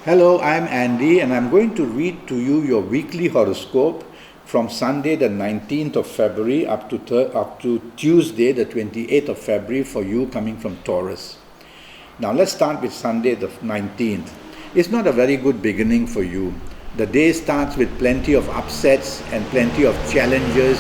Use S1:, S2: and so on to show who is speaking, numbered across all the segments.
S1: Hello, I'm Andy and I'm going to read to you your weekly horoscope from Sunday the 19th of February up to Tuesday the 28th of February for you coming from Taurus. Now let's start with Sunday the 19th. It's not a very good beginning for you. The day starts with plenty of upsets and plenty of challenges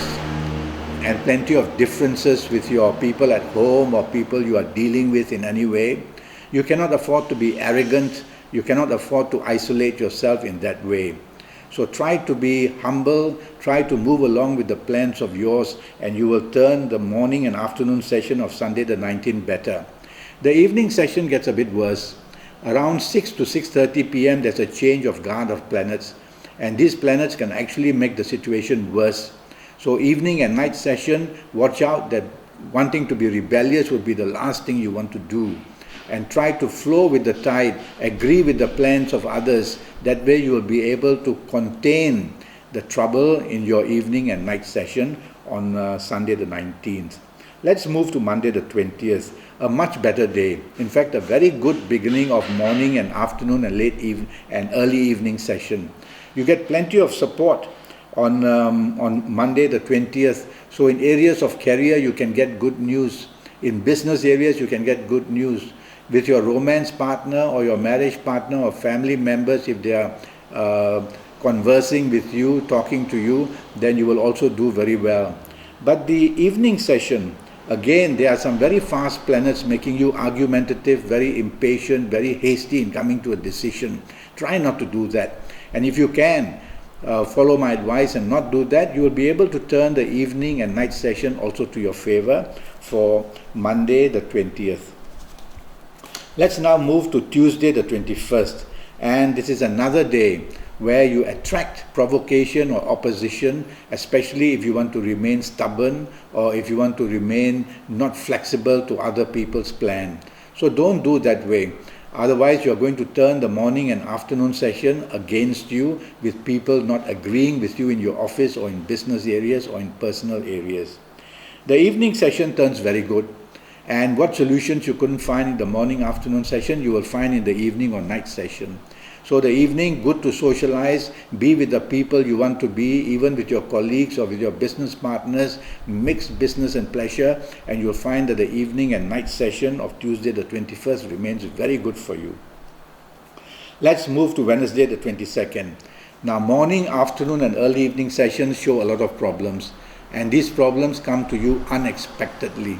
S1: and plenty of differences with your people at home or people you are dealing with in any way. You cannot afford to be arrogant. You cannot afford to isolate yourself in that way. So try to be humble, try to move along with the plans of yours, and you will turn the morning and afternoon session of Sunday the 19th better. The evening session gets a bit worse. Around 6 to 6:30 p.m. there's a change of guard of planets, and these planets can actually make the situation worse. So evening and night session, watch out that wanting to be rebellious would be the last thing you want to do. And try to flow with the tide, agree with the plans of others. That way you will be able to contain the trouble in your evening and night session on Sunday the 19th. Let's move to Monday the 20th, a much better day. In fact, a very good beginning of morning and afternoon and late evening and early evening session. You get plenty of support on Monday the 20th. So in areas of career, you can get good news. In business areas, you can get good news. With your romance partner or your marriage partner or family members, if they are conversing with you, talking to you, then you will also do very well. But the evening session, again, there are some very fast planets making you argumentative, very impatient, very hasty in coming to a decision. Try not to do that. And if you can, follow my advice and not do that, you will be able to turn the evening and night session also to your favor for Monday the 20th. Let's now move to Tuesday the 21st, and this is another day where you attract provocation or opposition, especially if you want to remain stubborn or if you want to remain not flexible to other people's plan. So don't do that way. Otherwise, you're going to turn the morning and afternoon session against you, with people not agreeing with you in your office or in business areas or in personal areas. The evening session turns very good. And what solutions you couldn't find in the morning, afternoon session, you will find in the evening or night session. So the evening, good to socialize, be with the people you want to be, even with your colleagues or with your business partners, mix business and pleasure, and you'll find that the evening and night session of Tuesday the 21st remains very good for you. Let's move to Wednesday the 22nd. Now morning, afternoon and early evening sessions show a lot of problems, and these problems come to you unexpectedly.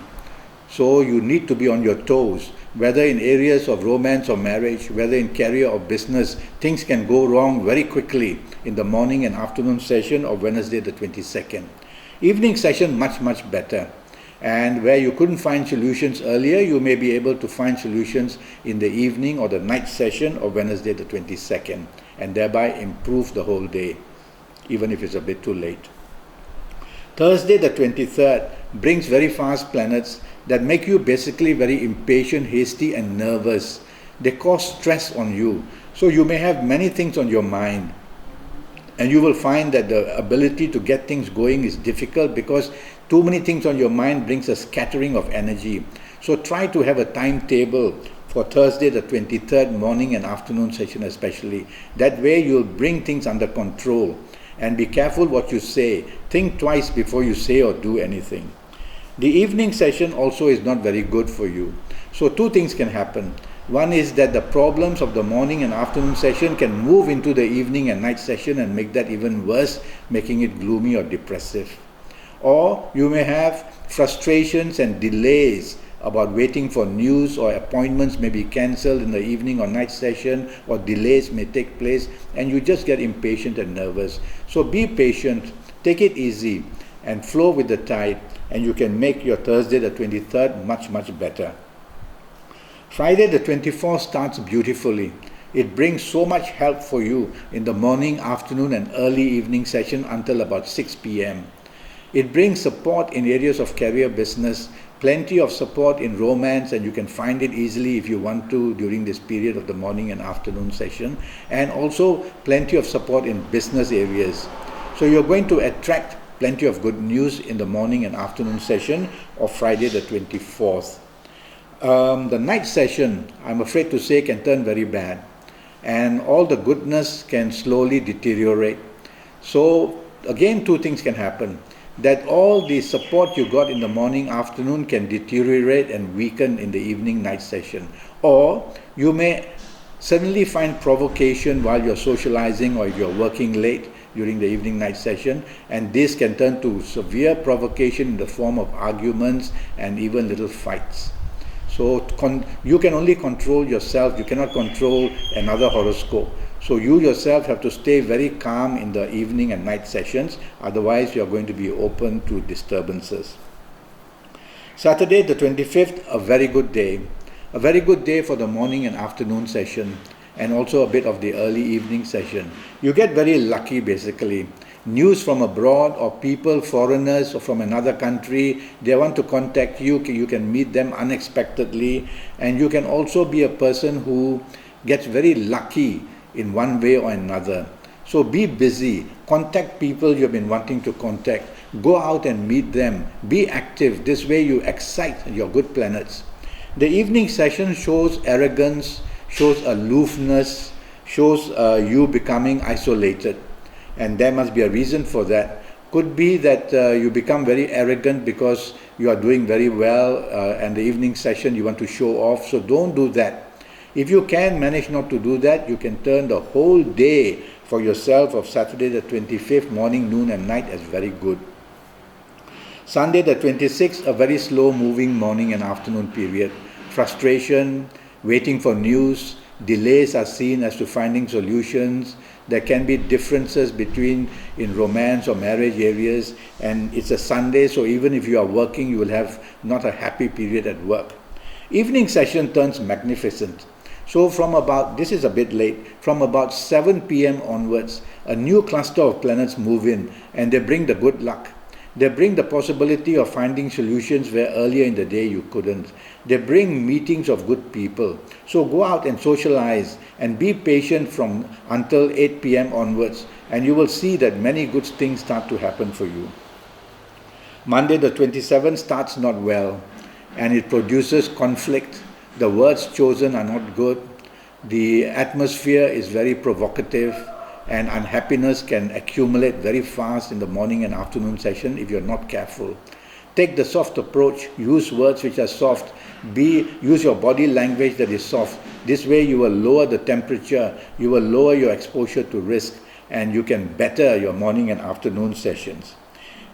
S1: So you need to be on your toes, whether in areas of romance or marriage, whether in career or business. Things can go wrong very quickly in the morning and afternoon session of Wednesday the 22nd. Evening session much better. And where you couldn't find solutions earlier, you may be able to find solutions in the evening or the night session of Wednesday the 22nd, and thereby improve the whole day, even if it's a bit too late. Thursday the 23rd brings very fast planets that make you basically very impatient, hasty and nervous. They cause stress on you. So you may have many things on your mind, and you will find that the ability to get things going is difficult because too many things on your mind brings a scattering of energy. So try to have a timetable for Thursday the 23rd morning and afternoon session especially. That way you'll bring things under control. And be careful what you say. Think twice before you say or do anything. The evening session also is not very good for you. So two things can happen. One is that the problems of the morning and afternoon session can move into the evening and night session and make that even worse, making it gloomy or depressive. Or you may have frustrations and delays about waiting for news, or appointments may be cancelled in the evening or night session, or delays may take place, and you just get impatient and nervous. So be patient, take it easy, and flow with the tide, and you can make your Thursday the 23rd much better. Friday the 24th starts beautifully. It brings so much help for you in the morning, afternoon and early evening session until about 6 p.m. It brings support in areas of career, business, plenty of support in romance, and you can find it easily if you want to during this period of the morning and afternoon session, and also plenty of support in business areas. So you're going to attract plenty of good news in the morning and afternoon session of Friday the 24th. The night session, I'm afraid to say, can turn very bad. and all the goodness can slowly deteriorate. So again, two things can happen. That all the support you got in the morning, afternoon can deteriorate and weaken in the evening, night session. Or you may suddenly find provocation while you're socializing or if you're working late during the evening, night session, and this can turn to severe provocation in the form of arguments and even little fights. So you can only control yourself, you cannot control another horoscope. So you yourself have to stay very calm in the evening and night sessions, otherwise you're going to be open to disturbances. Saturday the 25th, a very good day. A very good day for the morning and afternoon session, and also a bit of the early evening session. You get very lucky basically. News from abroad or people, foreigners or from another country, they want to contact you, you can meet them unexpectedly, and you can also be a person who gets very lucky in one way or another. So be busy, contact people you've been wanting to contact, go out and meet them, be active. This way you excite your good planets. The evening session shows arrogance, shows aloofness, shows you becoming isolated. And there must be a reason for that. Could be that you become very arrogant because you are doing very well and the evening session you want to show off. So don't do that. If you can manage not to do that, you can turn the whole day for yourself of Saturday the 25th, morning, noon and night as very good. Sunday the 26th, a very slow moving morning and afternoon period. Frustration, waiting for news, delays are seen as to finding solutions. There can be differences between in romance or marriage areas, and it's a Sunday, so even if you are working, you will have not a happy period at work. Evening session turns magnificent. So from about, this is a bit late, from about 7 p.m. onwards, a new cluster of planets move in and they bring the good luck. They bring the possibility of finding solutions where earlier in the day you couldn't. They bring meetings of good people. So go out and socialize and be patient from until 8 p.m. onwards, and you will see that many good things start to happen for you. Monday the 27th starts not well, and it produces conflict. The words chosen are not good. The atmosphere is very provocative, and unhappiness can accumulate very fast in the morning and afternoon session if you're not careful. Take the soft approach, use words which are soft, use your body language that is soft. This way you will lower the temperature, you will lower your exposure to risk, and you can better your morning and afternoon sessions.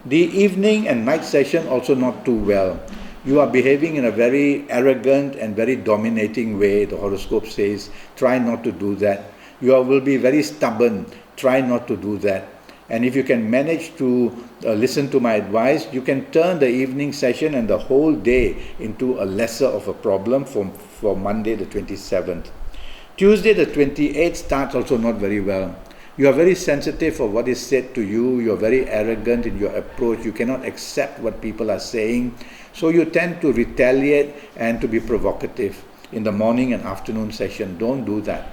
S1: The evening and night session also not too well. You are behaving in a very arrogant and very dominating way, the horoscope says. Try not to do that. You will be very stubborn. Try not to do that. And if you can manage to listen to my advice, you can turn the evening session and the whole day into a lesser of a problem for Monday the 27th. Tuesday the 28th starts also not very well. You are very sensitive for what is said to you. You are very arrogant in your approach. You cannot accept what people are saying. So you tend to retaliate and to be provocative in the morning and afternoon session. Don't do that.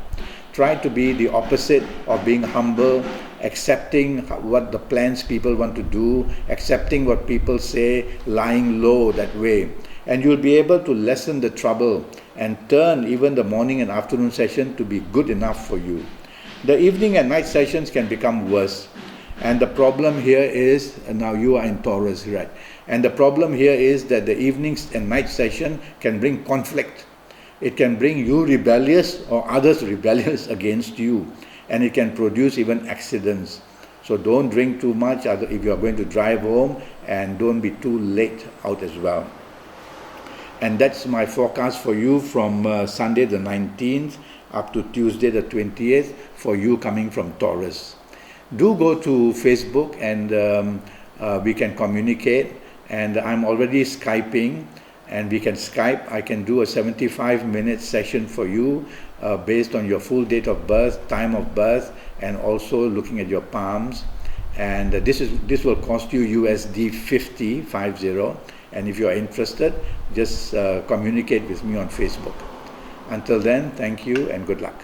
S1: Try to be the opposite of being humble, accepting what the plans people want to do, accepting what people say, lying low that way. And you'll be able to lessen the trouble and turn even the morning and afternoon session to be good enough for you. The evening and night sessions can become worse. And the problem here is, now you are in Taurus, right? And the problem here is that the evenings and night session can bring conflict. It can bring you rebellious or others rebellious against you. And it can produce even accidents. So don't drink too much if you are going to drive home, and don't be too late out as well. And that's my forecast for you from Sunday the 19th up to Tuesday the 20th for you coming from Taurus. Do go to Facebook and we can communicate, and I'm already Skyping, and we can Skype. I can do a 75-minute session for you based on your full date of birth, time of birth, and also looking at your palms. And this will cost you USD 50, and if you are interested, just communicate with me on Facebook. Until then, thank you and good luck.